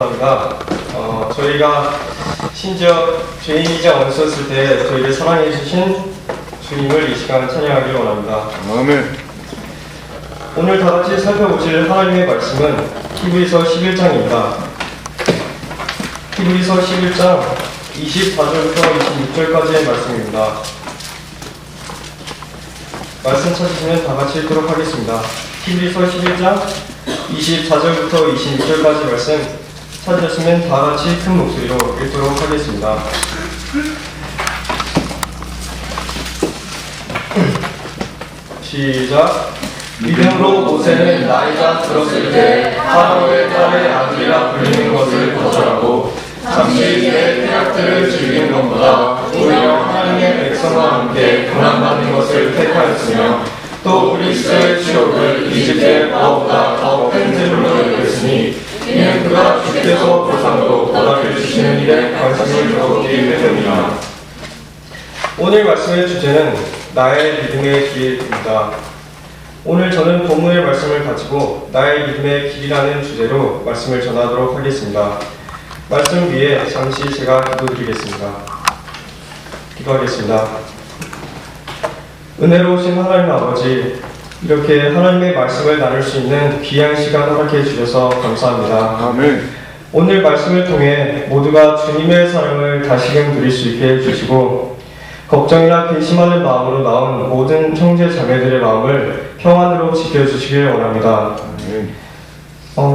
합니다. 저희가 심지어 죄인이자 원수였을 때 저희를 사랑해 주신 주님을 이 시간 찬양하길 원합니다. 아멘. 오늘 다 같이 살펴보실 하나님의 말씀은 히브리서 11장입니다. 히브리서 11장 24절부터 26절까지의 말씀입니다. 말씀 찾으시면 다 같이 읽도록 하겠습니다. 히브리서 11장 24절부터 26절까지 말씀 찾으셨으면 다 같이 큰 목소리로 읽도록 하겠습니다. 시작. 믿음으로 모세는 나이가 들었을 때 파라오의 딸의 아들이라 불리는 것을 거절하고 잠시 내 쾌락들을 즐기는 것보다 오히려 하나님의 백성과 함께 고난받는 것을 택하였으며 또 그리스도의 지옥을 이집트의 바보보다 더 큰 재물로 여겼으니 이는 그가 주께서 보상으로 보답해 주시는 일에 관심을 두었기 때문이다. 오늘 말씀의 주제는 나의 믿음의 길입니다. 오늘 저는 본문의 말씀을 가지고 나의 믿음의 길이라는 주제로 말씀을 전하도록 하겠습니다. 말씀 위에 잠시 제가 기도드리겠습니다. 기도하겠습니다. 은혜로우신 하나님 아버지, 이렇게 하나님의 말씀을 나눌 수 있는 귀한 시간 허락해 주셔서 감사합니다. 아멘. 오늘 말씀을 통해 모두가 주님의 사랑을 다시금 누릴 수 있게 해주시고 걱정이나 근심하는 마음으로 나온 모든 형제 자매들의 마음을 평안으로 지켜주시길 원합니다. 아멘.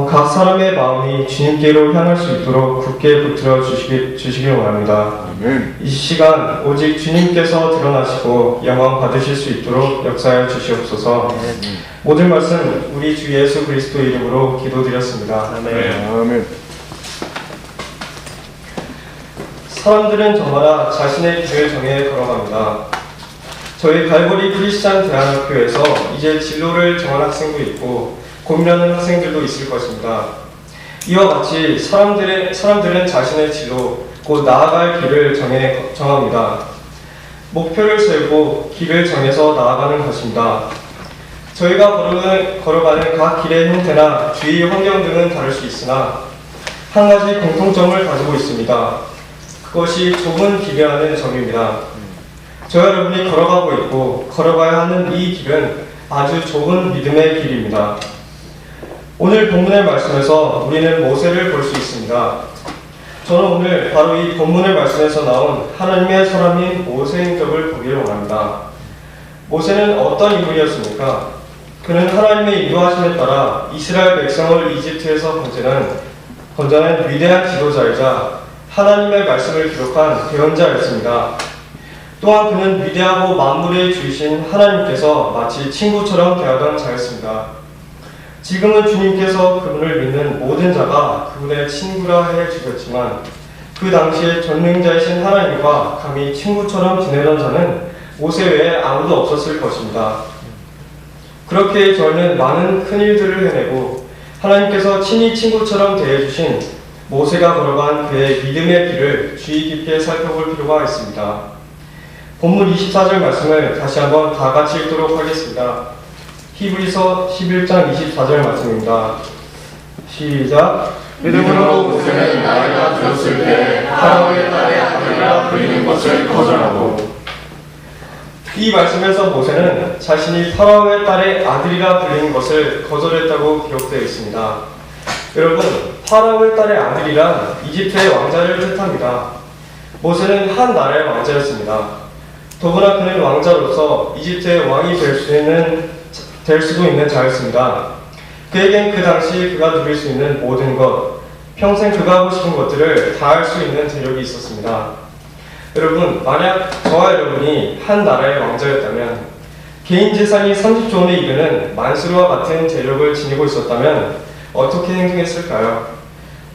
각 사람의 마음이 주님께로 향할 수 있도록 굳게 붙들어 주시길 원합니다. 아멘. 이 시간 오직 주님께서 드러나시고 영광 받으실 수 있도록 역사하여 주시옵소서. 모든 말씀 우리 주 예수 그리스도 이름으로 기도드렸습니다. 아멘. 아멘. 사람들은 저마다 자신의 길을 정해 걸어갑니다. 저희 갈보리 크리스찬 대안학교에서 이제 진로를 정한 학생도 있고 고민하는 학생들도 있을 것입니다. 이와 같이 사람들은 자신의 진로, 곧 나아갈 길을 정합니다. 목표를 세우고 길을 정해서 나아가는 것입니다. 저희가 걸어가는 각 길의 형태나 주위 환경 등은 다를 수 있으나 한 가지 공통점을 가지고 있습니다. 그것이 좁은 길이라는 점입니다. 저와 여러분이 걸어가고 있고 걸어가야 하는 이 길은 아주 좁은 믿음의 길입니다. 오늘 본문의 말씀에서 우리는 모세를 볼 수 있습니다. 저는 오늘 바로 이 본문의 말씀에서 나온 하나님의 사람인 모세의 행적을 보기를 원합니다. 모세는 어떤 인물이었습니까? 그는 하나님의 인도하심에 따라 이스라엘 백성을 이집트에서 건져낸 위대한 지도자이자 하나님의 말씀을 기록한 대언자였습니다. 또한 그는 위대하고 만물의 주이신 하나님께서 마치 친구처럼 대하던 자였습니다. 지금은 주님께서 그분을 믿는 모든 자가 그분의 친구라 해 주셨지만 그 당시에 전능자이신 하나님과 감히 친구처럼 지내던 자는 모세 외에 아무도 없었을 것입니다. 그렇게 저희는 많은 큰 일들을 해내고 하나님께서 친히 친구처럼 대해주신 모세가 걸어간 그의 믿음의 길을 주의 깊게 살펴볼 필요가 있습니다. 본문 24절 말씀을 다시 한번 다 같이 읽도록 하겠습니다. 히브리서 11장 24절 말씀입니다. 시작. 믿음으로 모세는 나이가 들었을 때 파라오의 딸의 아들이라 불리는 것을 거절하고. 이 말씀에서 모세는 자신이 파라오의 딸의 아들이라 불리는 것을 거절했다고 기록되어 있습니다. 여러분, 파라오의 딸의 아들이란 이집트의 왕자를 뜻합니다. 모세는 한 나라의 왕자였습니다. 더구나 그는 왕자로서 이집트의 왕이 될 수도 있는 자였습니다. 그에겐 그 당시 그가 누릴 수 있는 모든 것, 평생 그가 하고 싶은 것들을 다 할 수 있는 재력이 있었습니다. 여러분, 만약 저와 여러분이 한 나라의 왕자였다면, 개인 재산이 30조 원에 이르는 만수르와 같은 재력을 지니고 있었다면 어떻게 행동했을까요?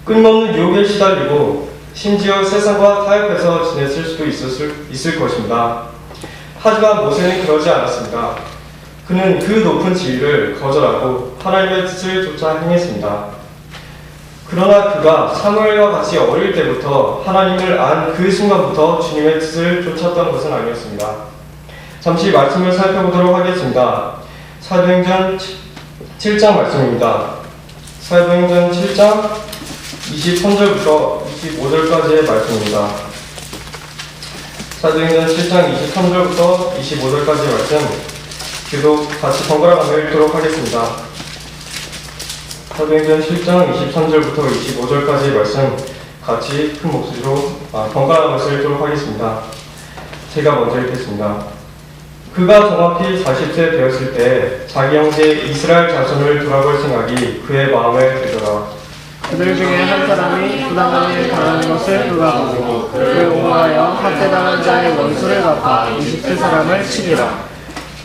끊임없는 유혹에 시달리고 심지어 세상과 타협해서 지냈을 수도 있을 것입니다. 하지만 모세는 그러지 않았습니다. 그는 그 높은 지위를 거절하고 하나님의 뜻을 쫓아 행했습니다. 그러나 그가 사무엘과 같이 어릴 때부터 하나님을 안 그 순간부터 주님의 뜻을 쫓았던 것은 아니었습니다. 잠시 말씀을 살펴보도록 하겠습니다. 사도행전 7장 말씀입니다. 사도행전 7장 23절부터 25절까지의 말씀입니다. 사도행전 7장 23절부터 25절까지의 말씀 계속 같이 번갈아 가며 읽도록 하겠습니다. 사도행전 7장 23절부터 25절까지의 말씀 같이 큰 목소리로 번갈아 가면서 읽도록 하겠습니다. 제가 먼저 읽겠습니다. 그가 정확히 40세 되었을 때 자기 형제 이스라엘 자손을 돌아볼 생각이 그의 마음에 들더라. 그들 중에 한 사람이 부당함을 당하는 것을 그가 보고 그를 옹호하여 학대당한 자의 원수를 갚아 20세 치니라.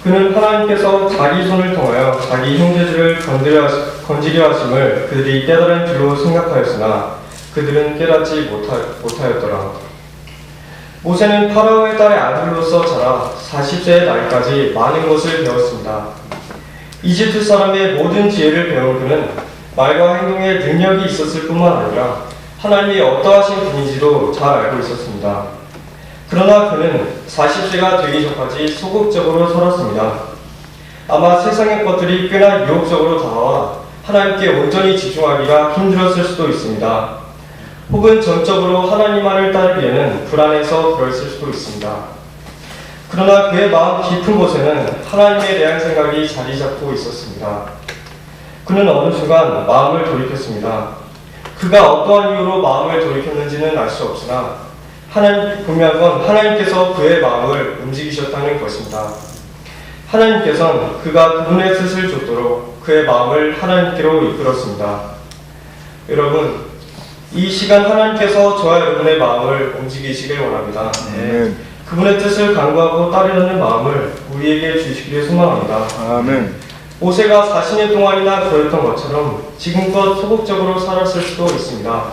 그는 하나님께서 자기 손을 통하여 자기 형제들을 건지려 하심을 그들이 깨달은 줄로 생각하였으나 그들은 깨닫지 못하였더라. 모세는 파라오의 딸의 아들로서 자라 40세의 나이까지 많은 것을 배웠습니다. 이집트 사람의 모든 지혜를 배운 그는 말과 행동에 능력이 있었을 뿐만 아니라 하나님이 어떠하신 분인지도 잘 알고 있었습니다. 그러나 그는 40세가 되기 전까지 소극적으로 살았습니다. 아마 세상의 것들이 꽤나 유혹적으로 다가와 하나님께 온전히 집중하기가 힘들었을 수도 있습니다. 혹은 전적으로 하나님만을 따르기에는 불안해서 그랬을 수도 있습니다. 그러나 그의 마음 깊은 곳에는 하나님에 대한 생각이 자리 잡고 있었습니다. 그는 어느 순간 마음을 돌이켰습니다. 그가 어떠한 이유로 마음을 돌이켰는지는 알 수 없으나 분명한 건 하나님께서 그의 마음을 움직이셨다는 것입니다. 하나님께서는 그가 그분의 뜻을 좇도록 그의 마음을 하나님께로 이끌었습니다. 여러분, 이 시간 하나님께서 저와 여러분의 마음을 움직이시길 원합니다. 그분의 뜻을 간구하고 따르려는 마음을 우리에게 주시기를 소망합니다. 아멘. 모세가 40년 동안이나 그랬던 것처럼 지금껏 소극적으로 살았을 수도 있습니다.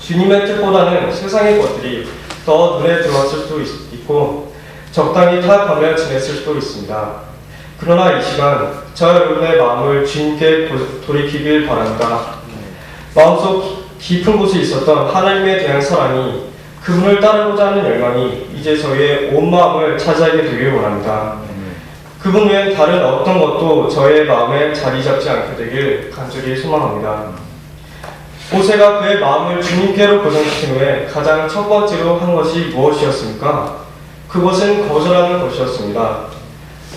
주님의 뜻보다는 세상의 것들이 더 눈에 들어왔을 수도 있고 적당히 타협하며 지냈을 수도 있습니다. 그러나 이 시간 저와 여러분의 마음을 주님께 돌이키길 바랍니다. 마음속 깊은 곳에 있었던 하나님에 대한 사랑이 그분을 따르고자 하는 열망이 이제 저희의 온 마음을 차지하게 되길 원합니다. 그분 외엔 다른 어떤 것도 저의 마음에 자리 잡지 않게 되길 간절히 소망합니다. 모세가 그의 마음을 주님께로 고정시킨 후에 가장 첫 번째로 한 것이 무엇이었습니까? 그것은 거절하는 것이었습니다.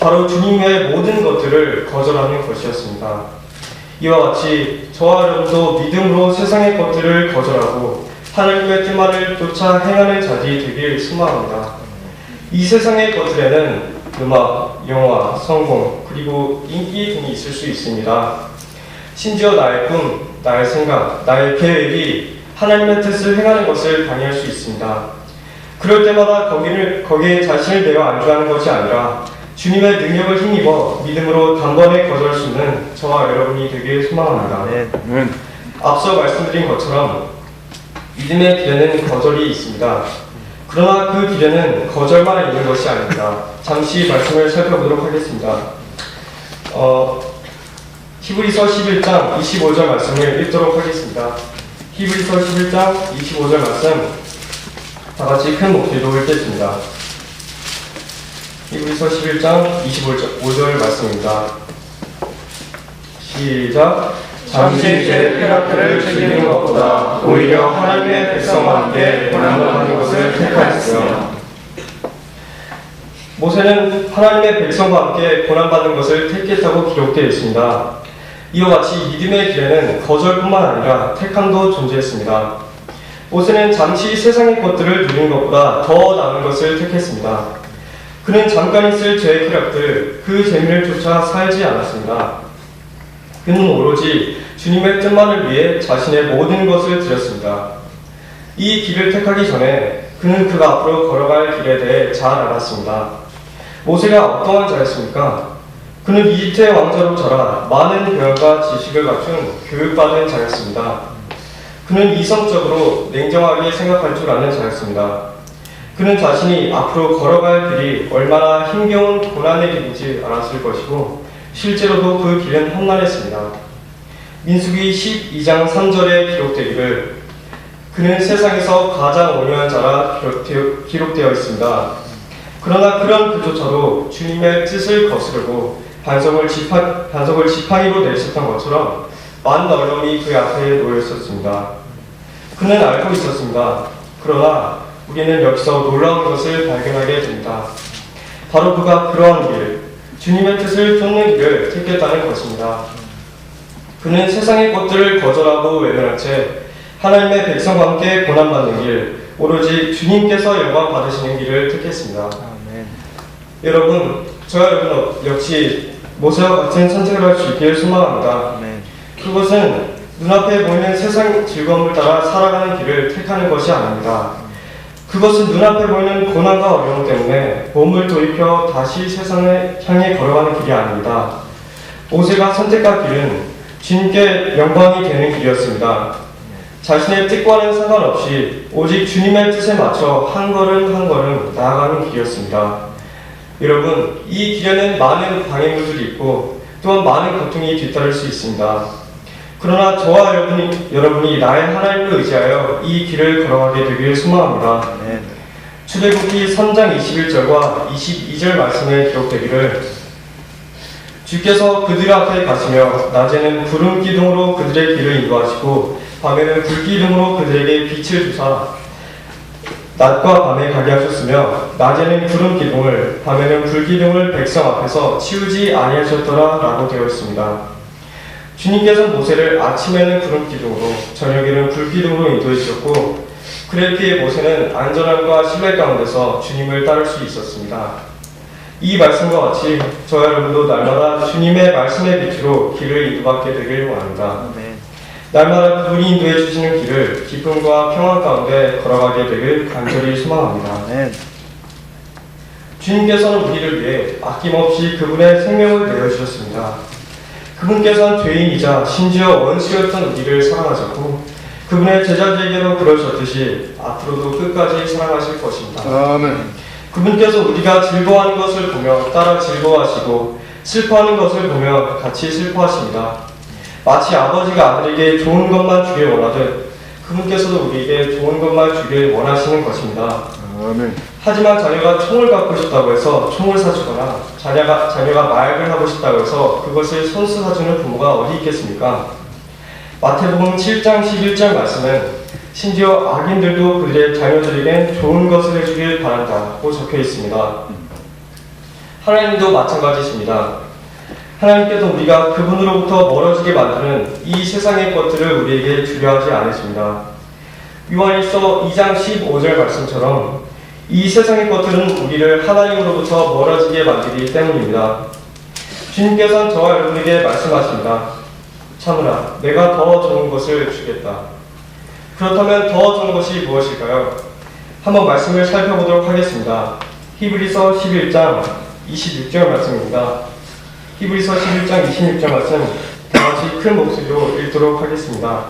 바로 주님 외의 모든 것들을 거절하는 것이었습니다. 이와 같이 저와 여러분도 믿음으로 세상의 것들을 거절하고 하나님의 뜻만을 쫓아 행하는 자들이 되길 소망합니다. 이 세상의 것들에는 음악, 영화, 성공, 그리고 인기 등이 있을 수 있습니다. 심지어 나의 꿈, 나의 생각, 나의 계획이 하나님의 뜻을 행하는 것을 방해할 수 있습니다. 그럴 때마다 거기에 자신을 내어 안주하는 것이 아니라 주님의 능력을 힘입어 믿음으로 단번에 거절할 수 있는 저와 여러분이 되길 소망합니다. 앞서 말씀드린 것처럼 믿음의 길에는 거절이 있습니다. 그러나 그 길에는 거절만 있는 것이 아닙니다. 잠시 말씀을 살펴보도록 하겠습니다. 히브리서 11장 25절 말씀을 읽도록 하겠습니다. 히브리서 11장 25절 말씀 다같이 큰 목소리로 읽겠습니다. 히브리서 11장 25절 말씀입니다. 시작. 잠시 제 쾌락들을 즐기는 것보다 오히려 하나님의 백성과 함께 고난을 하는 것을 택하였으며. 모세는 하나님의 백성과 함께 고난받는 것을 택했다고 기록되어 있습니다. 이와 같이 믿음의 길에는 거절뿐만 아니라 택함도 존재했습니다. 모세는 잠시 세상의 것들을 누리는 것보다 더 나은 것을 택했습니다. 그는 잠깐 있을 죄의 쾌락들, 그 재미를 쫓아 살지 않았습니다. 그는 오로지 주님의 뜻만을 위해 자신의 모든 것을 드렸습니다. 이 길을 택하기 전에 그는 그가 앞으로 걸어갈 길에 대해 잘 알았습니다. 모세가 어떠한 자였습니까? 그는 이집트의 왕자로 자라 많은 교양과 지식을 갖춘 교육받은 자였습니다. 그는 이성적으로 냉정하게 생각할 줄 아는 자였습니다. 그는 자신이 앞으로 걸어갈 길이 얼마나 힘겨운 고난의 길인지 알았을 것이고 실제로도 그 길은 험난했습니다. 민수기 12장 3절에 기록되기를 그는 세상에서 가장 온유한 자라 기록되어 있습니다. 그러나 그런 그조차도 주님의 뜻을 거스르고 반석을 지팡이로 내셨던 것처럼 많은 어려움이 그 앞에 놓여 있었습니다. 그는 알고 있었습니다. 그러나 우리는 여기서 놀라운 것을 발견하게 됩니다. 바로 그가 그러한 길, 주님의 뜻을 쫓는 길을 택했다는 것입니다. 그는 세상의 것들을 거절하고 외면한 채 하나님의 백성과 함께 고난받는 길, 오로지 주님께서 영광 받으시는 길을 택했습니다. 아멘. 여러분, 저와 여러분 역시 모세와 같은 선택을 할 수 있기를 소망합니다. 아멘. 그것은 눈앞에 보이는 세상 즐거움을 따라 살아가는 길을 택하는 것이 아닙니다. 그것은 눈앞에 보이는 고난과 어려움 때문에 몸을 돌이켜 다시 세상을 향해 걸어가는 길이 아닙니다. 모세가 선택한 길은 주님께 영광이 되는 길이었습니다. 자신의 뜻과는 상관없이 오직 주님의 뜻에 맞춰 한 걸음 한 걸음 나아가는 길이었습니다. 여러분, 이 길에는 많은 방해물들이 있고 또한 많은 고통이 뒤따를 수 있습니다. 그러나 저와 여러분이 나의 하나님을 의지하여 이 길을 걸어가게 되길 소망합니다. 출애굽기 3장 21절과 22절 말씀에 기록되기를 주께서 그들 앞에 가시며 낮에는 구름 기둥으로 그들의 길을 인도하시고 밤에는 불 기둥으로 그들에게 빛을 주사 낮과 밤에 가게 하셨으며 낮에는 구름 기둥을 밤에는 불 기둥을 백성 앞에서 치우지 아니하셨더라 라고 되어 있습니다. 주님께서 모세를 아침에는 구름 기둥으로 저녁에는 불 기둥으로 인도해 주셨고 그랬기에 모세는 안전함과 신뢰 가운데서 주님을 따를 수 있었습니다. 이 말씀과 같이 저와 여러분도 날마다 주님의 말씀의 빛으로 길을 인도받게 되길 원합니다. 날마다 그분이 인도해 주시는 길을 기쁨과 평안 가운데 걸어가게 되길 간절히 소망합니다. 주님께서는 우리를 위해 아낌없이 그분의 생명을 내어주셨습니다. 그분께서는 죄인이자 심지어 원수였던 우리를 사랑하셨고 그분의 제자들에게도 그러셨듯이 앞으로도 끝까지 사랑하실 것입니다. 아멘. 그분께서 우리가 즐거워하는 것을 보며 따라 즐거워하시고 슬퍼하는 것을 보며 같이 슬퍼하십니다. 마치 아버지가 아들에게 좋은 것만 주길 원하듯 그분께서도 우리에게 좋은 것만 주길 원하시는 것입니다. 아멘. 하지만 자녀가 총을 갖고 싶다고 해서 총을 사주거나 자녀가 마약을 하고 싶다고 해서 그것을 손수 사주는 부모가 어디 있겠습니까? 마태복음 7장 11절 말씀은 심지어 악인들도 그들의 자녀들에겐 좋은 것을 해주길 바란다고 적혀 있습니다. 하나님도 마찬가지십니다. 하나님께서 우리가 그분으로부터 멀어지게 만드는 이 세상의 것들을 우리에게 주려 하지 않으십니다. 요한일서 2장 15절 말씀처럼 이 세상의 것들은 우리를 하나님으로부터 멀어지게 만들기 때문입니다. 주님께서는 저와 여러분에게 말씀하십니다. 참으라, 내가 더 좋은 것을 주겠다. 그렇다면 더 좋은 것이 무엇일까요? 한번 말씀을 살펴보도록 하겠습니다. 히브리서 11장 26절 말씀입니다. 히브리서 11장 26절 말씀 다같이 큰 목소리로 읽도록 하겠습니다.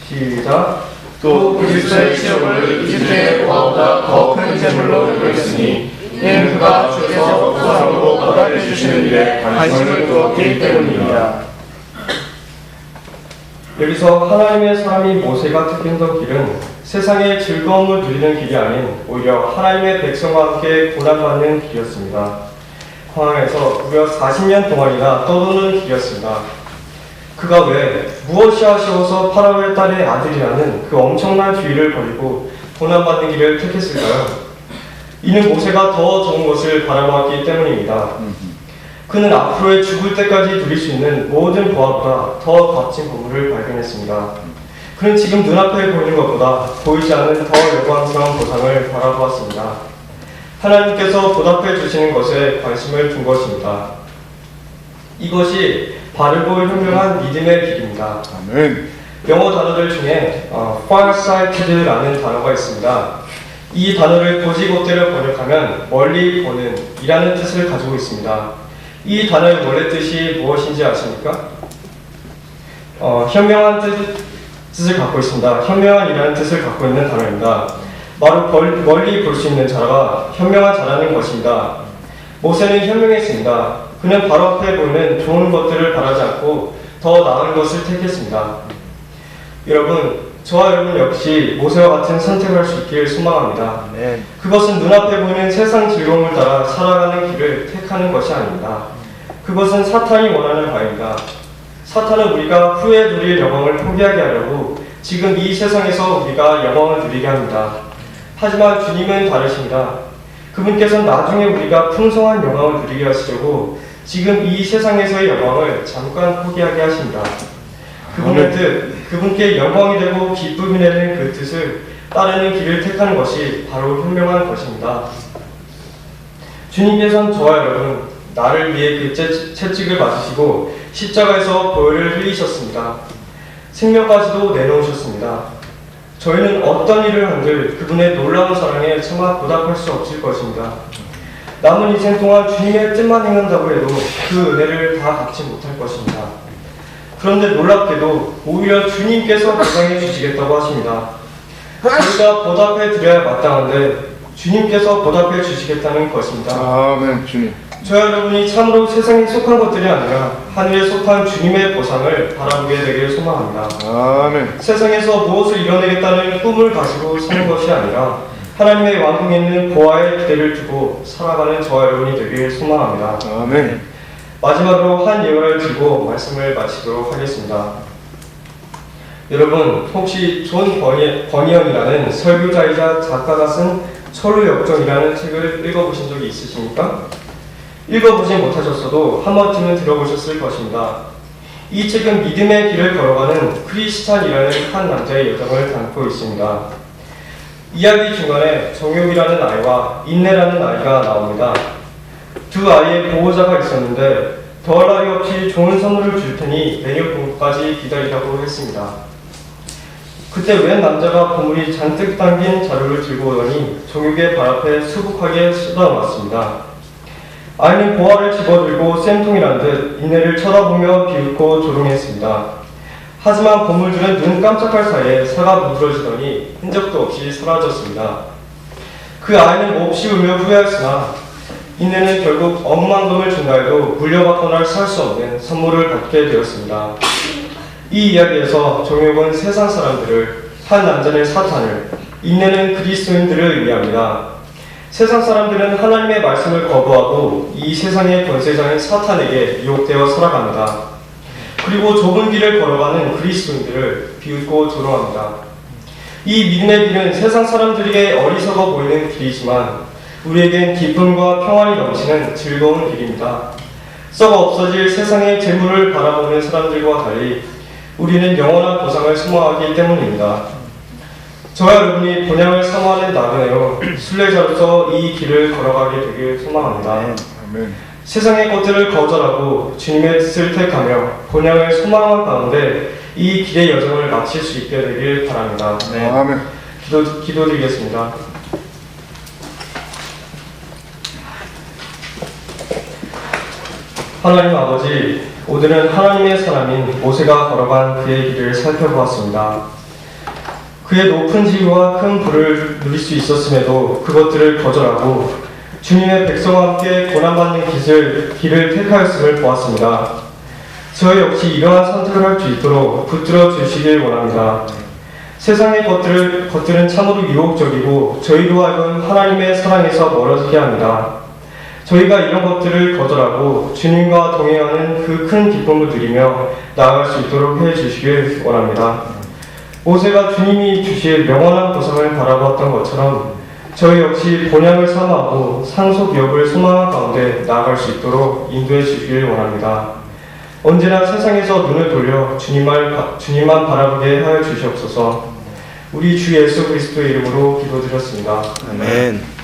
시작. 또 그리스도의 시험을 이집트의 보화보다 더 큰 재물로 이루었으니 이는 그가 주께서 우상으로 보답해 주시는 일에 관심을 두었기 때문입니다. 여기서 하나님의 사람이 모세가 택했던 길은 세상의 즐거움을 누리는 길이 아닌 오히려 하나님의 백성과 함께 고난받는 길이었습니다. 광야에서 무려 40년 동안이나 떠도는 길이었습니다. 그가 왜 무엇이 아쉬워서 파라오의 딸의 아들이라는 그 엄청난 주의를 버리고 고난받는 길을 택했을까요? 이는 모세가 더 좋은 것을 바라보았기 때문입니다. 그는 앞으로의 죽을 때까지 누릴 수 있는 모든 보화보다 더 값진 보물을 발견했습니다. 그는 지금 눈앞에 보이는 것보다 보이지 않는 더 영광스러운 보상을 바라보았습니다. 하나님께서 보답해 주시는 것에 관심을 둔 것입니다. 이것이 바르고 현명한 믿음의 길입니다. 아멘. 영어 단어들 중에 farsighted라는 단어가 있습니다. 이 단어를 고지고대로 번역하면 멀리 보는 이라는 뜻을 가지고 있습니다. 이 단어의 원래 뜻이 무엇인지 아십니까? 현명한 뜻을 갖고 있습니다. 현명한이라는 뜻을 갖고 있는 단어입니다. 바로 멀리 볼 수 있는 자가 현명한 자라는 것입니다. 모세는 현명했습니다. 그는 바로 앞에 보이는 좋은 것들을 바라지 않고 더 나은 것을 택했습니다. 여러분, 저와 여러분 역시 모세와 같은 선택을 할 수 있기를 소망합니다. 그것은 눈앞에 보이는 세상 즐거움을 따라 살아가는 길을 택하는 것이 아닙니다. 그것은 사탄이 원하는 바입니다. 사탄은 우리가 후에 누릴 영광을 포기하게 하려고 지금 이 세상에서 우리가 영광을 누리게 합니다. 하지만 주님은 다르십니다. 그분께서는 나중에 우리가 풍성한 영광을 누리게 하시려고 지금 이 세상에서의 영광을 잠깐 포기하게 하십니다. 그분의 뜻, 그분께 영광이 되고 기쁨이 되는 그 뜻을 따르는 길을 택하는 것이 바로 현명한 것입니다. 주님께서는 저와 여러분, 나를 위해 그 채찍을 맞으시고 십자가에서 보혈을 흘리셨습니다. 생명까지도 내놓으셨습니다. 저희는 어떤 일을 한들 그분의 놀라운 사랑에 차마 보답할 수 없을 것입니다. 남은 인생 동안 주님의 뜻만 행한다고 해도 그 은혜를 다 갚지 못할 것입니다. 그런데 놀랍게도 오히려 주님께서 보상해 주시겠다고 하십니다. 저희가 보답해 드려야 마땅한데 주님께서 보답해 주시겠다는 것입니다. 아멘. 주님. 저와 여러분이 참으로 세상에 속한 것들이 아니라 하늘에 속한 주님의 보상을 바라보게 되길 소망합니다. 아멘. 세상에서 무엇을 이뤄내겠다는 꿈을 가지고 사는 것이 아니라 하나님의 왕궁에 있는 보화에 기대를 두고 살아가는 저와 여러분이 되길 소망합니다. 아멘. 마지막으로 한 예화를 들고 말씀을 마치도록 하겠습니다. 여러분, 혹시 존 버니언이라는 설교자이자 작가가 쓴 철로역정이라는 책을 읽어보신 적이 있으십니까? 읽어보지 못하셨어도 한 번쯤은 들어보셨을 것입니다. 이 책은 믿음의 길을 걸어가는 크리스찬이라는 한 남자의 여정을 담고 있습니다. 이야기 중간에 정욕이라는 아이와 인내라는 아이가 나옵니다. 두 아이의 보호자가 있었는데 더할 나위 없이 좋은 선물을 줄 테니 내년 봄까지 기다리라고 했습니다. 그때 웬 남자가 보물이 잔뜩 담긴 자루를 들고 오더니 정육의 발 앞에 수북하게 쏟아놓았습니다. 아이는 보화를 집어들고 쌤통이란 듯 인내를 쳐다보며 비웃고 조롱했습니다. 하지만 보물들은 눈 깜짝할 사이에 사가 무드러지더니 흔적도 없이 사라졌습니다. 그 아이는 몹시 울며 후회했으나 인내는 결국 억만 금을 준다 해도 물려받거나 살 수 없는 선물을 받게 되었습니다. 이 이야기에서 정욕은 세상 사람들을, 한 남자는 사탄을, 인내는 그리스도인들을 의미합니다. 세상 사람들은 하나님의 말씀을 거부하고 이 세상의 권세자인 사탄에게 유혹되어 살아갑니다. 그리고 좁은 길을 걸어가는 그리스도인들을 비웃고 조롱합니다. 이 믿음의 길은 세상 사람들에게 어리석어 보이는 길이지만 우리에겐 기쁨과 평안이 넘치는 즐거운 길입니다. 썩어 없어질 세상의 재물을 바라보는 사람들과 달리 우리는 영원한 보상을 소망하기 때문입니다. 저와 여러분이 본향을 사모하는 나그네요 순례자로서 이 길을 걸어가게 되길 소망합니다. 아멘. 세상의 것들을 거절하고 주님의 뜻을 택하며 본향을 소망한 가운데 이 길의 여정을 마칠 수 있게 되길 바랍니다. 아멘. 기도드리겠습니다. 하나님 아버지, 오늘은 하나님의 사람인 모세가 걸어간 그의 길을 살펴보았습니다. 그의 높은 지위와 큰 부를 누릴 수 있었음에도 그것들을 거절하고 주님의 백성과 함께 고난받는 길을 택하였음을 보았습니다. 저 역시 이러한 선택을 할 수 있도록 붙들어 주시길 원합니다. 세상의 것들은 참으로 유혹적이고 저희로 하여금 하나님의 사랑에서 멀어지게 합니다. 저희가 이런 것들을 거절하고 주님과 동행하는 그 큰 기쁨을 누리며 나아갈 수 있도록 해주시길 원합니다. 모세가 주님이 주실 영원한 보상을 바라보았던 것처럼 저희 역시 본향을 사모하고 상속기업을 소망한 가운데 나아갈 수 있도록 인도해 주시길 원합니다. 언제나 세상에서 눈을 돌려 주님만 바라보게 하여 주시옵소서. 우리 주 예수 그리스도의 이름으로 기도드렸습니다. 아멘.